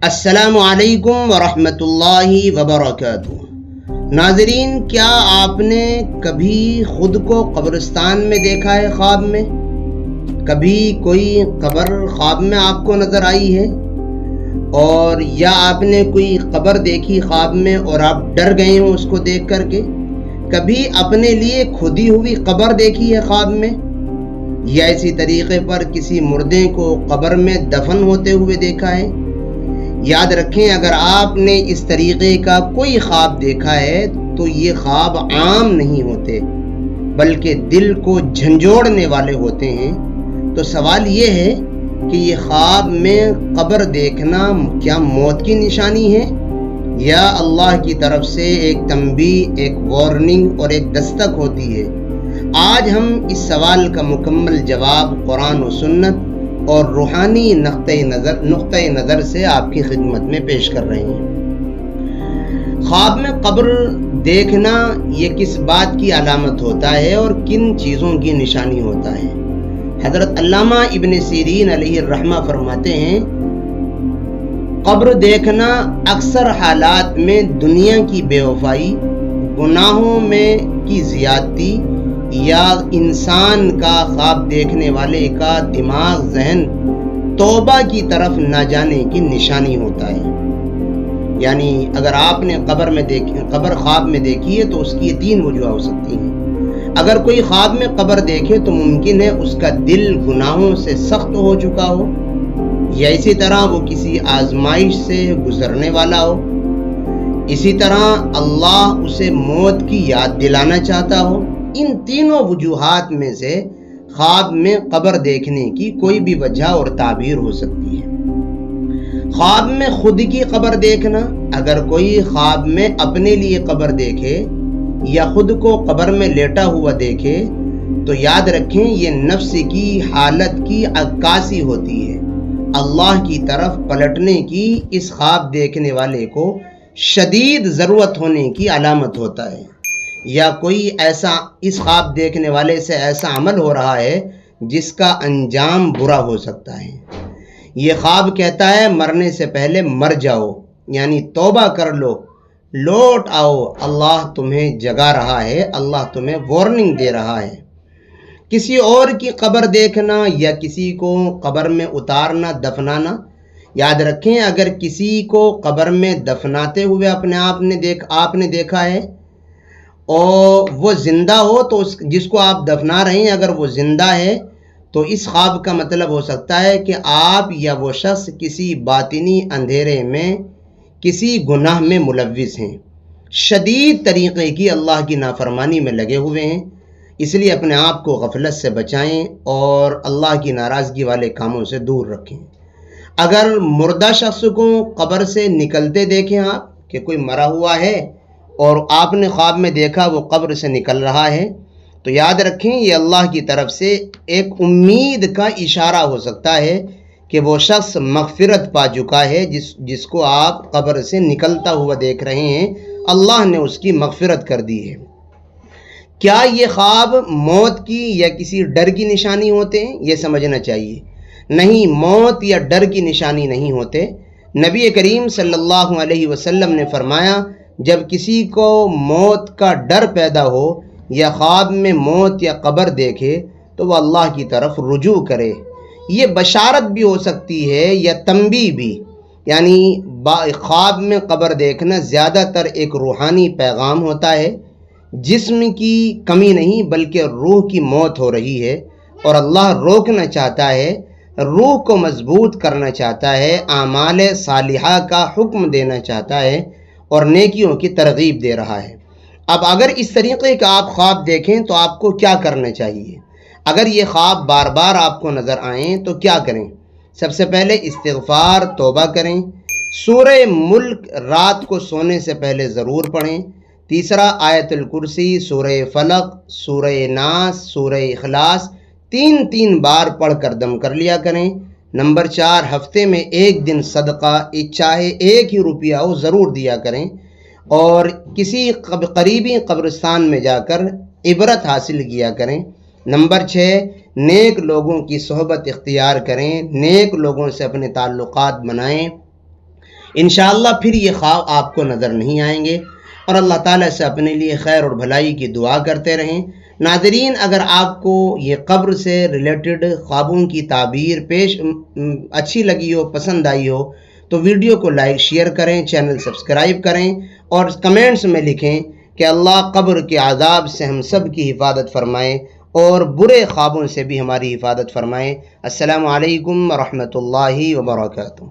السلام علیکم ورحمۃ اللہ وبرکاتہ۔ ناظرین، کیا آپ نے کبھی خود کو قبرستان میں دیکھا ہے؟ خواب میں کبھی کوئی قبر خواب میں آپ کو نظر آئی ہے؟ اور یا آپ نے کوئی قبر دیکھی خواب میں اور آپ ڈر گئے ہوں اس کو دیکھ کر کے؟ کبھی اپنے لیے کھودی ہوئی قبر دیکھی ہے خواب میں؟ یا اسی طریقے پر کسی مردے کو قبر میں دفن ہوتے ہوئے دیکھا ہے؟ یاد رکھیں، اگر آپ نے اس طریقے کا کوئی خواب دیکھا ہے تو یہ خواب عام نہیں ہوتے بلکہ دل کو جھنجھوڑنے والے ہوتے ہیں۔ تو سوال یہ ہے کہ یہ خواب میں قبر دیکھنا کیا موت کی نشانی ہے یا اللہ کی طرف سے ایک تنبیہ، ایک وارننگ اور ایک دستک ہوتی ہے؟ آج ہم اس سوال کا مکمل جواب قرآن و سنت اور روحانی نقطۂ نظر سے آپ کی خدمت میں پیش کر رہے ہیں۔ خواب میں قبر دیکھنا یہ کس بات کی علامت ہوتا ہے اور کن چیزوں کی نشانی ہوتا ہے؟ حضرت علامہ ابن سیرین علیہ الرحمہ فرماتے ہیں، قبر دیکھنا اکثر حالات میں دنیا کی بے وفائی، گناہوں میں کی زیادتی یا انسان کا خواب دیکھنے والے کا دماغ ذہن توبہ کی طرف نہ جانے کی نشانی ہوتا ہے۔ یعنی اگر آپ نے قبر خواب میں دیکھی ہے تو اس کی 3 وجوہ ہو سکتی ہیں۔ اگر کوئی خواب میں قبر دیکھے تو ممکن ہے اس کا دل گناہوں سے سخت ہو چکا ہو، یا اسی طرح وہ کسی آزمائش سے گزرنے والا ہو، اسی طرح اللہ اسے موت کی یاد دلانا چاہتا ہو۔ ان تینوں وجوہات میں سے خواب میں قبر دیکھنے کی کوئی بھی وجہ اور تعبیر ہو سکتی ہے۔ خواب میں خود کی قبر دیکھنا، اگر کوئی خواب میں اپنے لیے قبر دیکھے یا خود کو قبر میں لیٹا ہوا دیکھے تو یاد رکھیں یہ نفس کی حالت کی عکاسی ہوتی ہے۔ اللہ کی طرف پلٹنے کی اس خواب دیکھنے والے کو شدید ضرورت ہونے کی علامت ہوتا ہے، یا کوئی ایسا اس خواب دیکھنے والے سے ایسا عمل ہو رہا ہے جس کا انجام برا ہو سکتا ہے۔ یہ خواب کہتا ہے مرنے سے پہلے مر جاؤ، یعنی توبہ کر لو، لوٹ آؤ، اللہ تمہیں جگا رہا ہے، اللہ تمہیں وارننگ دے رہا ہے۔ کسی اور کی قبر دیکھنا یا کسی کو قبر میں اتارنا، دفنانا، یاد رکھیں اگر کسی کو قبر میں دفناتے ہوئے آپ نے دیکھا ہے اور وہ زندہ ہو تو جس کو آپ دفنا رہے ہیں اگر وہ زندہ ہے تو اس خواب کا مطلب ہو سکتا ہے کہ آپ یا وہ شخص کسی باطنی اندھیرے میں کسی گناہ میں ملوث ہیں، شدید طریقے کی اللہ کی نافرمانی میں لگے ہوئے ہیں۔ اس لیے اپنے آپ کو غفلت سے بچائیں اور اللہ کی ناراضگی والے کاموں سے دور رکھیں۔ اگر مردہ شخص کو قبر سے نکلتے دیکھیں آپ کہ کوئی مرا ہوا ہے اور آپ نے خواب میں دیکھا وہ قبر سے نکل رہا ہے تو یاد رکھیں یہ اللہ کی طرف سے ایک امید کا اشارہ ہو سکتا ہے کہ وہ شخص مغفرت پا چکا ہے، جس کو آپ قبر سے نکلتا ہوا دیکھ رہے ہیں، اللہ نے اس کی مغفرت کر دی ہے۔ کیا یہ خواب موت کی یا کسی ڈر کی نشانی ہوتے ہیں؟ یہ سمجھنا چاہیے۔ نہیں، موت یا ڈر کی نشانی نہیں ہوتے۔ نبی کریم صلی اللہ علیہ وسلم نے فرمایا، جب کسی کو موت کا ڈر پیدا ہو یا خواب میں موت یا قبر دیکھے تو وہ اللہ کی طرف رجوع کرے۔ یہ بشارت بھی ہو سکتی ہے یا تنبیہ بھی، یعنی خواب میں قبر دیکھنا زیادہ تر ایک روحانی پیغام ہوتا ہے، جسم کی کمی نہیں بلکہ روح کی موت ہو رہی ہے اور اللہ روکنا چاہتا ہے، روح کو مضبوط کرنا چاہتا ہے، اعمال صالحہ کا حکم دینا چاہتا ہے اور نیکیوں کی ترغیب دے رہا ہے۔ اب اگر اس طریقے کا آپ خواب دیکھیں تو آپ کو کیا کرنا چاہیے؟ اگر یہ خواب بار بار آپ کو نظر آئیں تو کیا کریں؟ سب سے پہلے استغفار، توبہ کریں۔ سورہ ملک رات کو سونے سے پہلے ضرور پڑھیں۔ تیسرا آیت الکرسی، سورہ فلق، سورہ ناس، سورہ اخلاص 3 بار پڑھ کر دم کر لیا کریں۔ نمبر 4، ہفتے میں 1 دن صدقہ چاہے 1 ہی روپیہ ہو ضرور دیا کریں اور کسی قریبی قبرستان میں جا کر عبرت حاصل کیا کریں۔ نمبر 6، نیک لوگوں کی صحبت اختیار کریں، نیک لوگوں سے اپنے تعلقات بنائیں۔ انشاءاللہ پھر یہ خواب آپ کو نظر نہیں آئیں گے، اور اللہ تعالیٰ سے اپنے لیے خیر اور بھلائی کی دعا کرتے رہیں۔ ناظرین، اگر آپ کو یہ قبر سے ریلیٹڈ خوابوں کی تعبیر اچھی لگی ہو، پسند آئی ہو، تو ویڈیو کو لائک شیئر کریں، چینل سبسکرائب کریں، اور کمنٹس میں لکھیں کہ اللہ قبر کے عذاب سے ہم سب کی حفاظت فرمائے اور برے خوابوں سے بھی ہماری حفاظت فرمائے۔ السلام علیکم ورحمۃ اللہ وبرکاتہ۔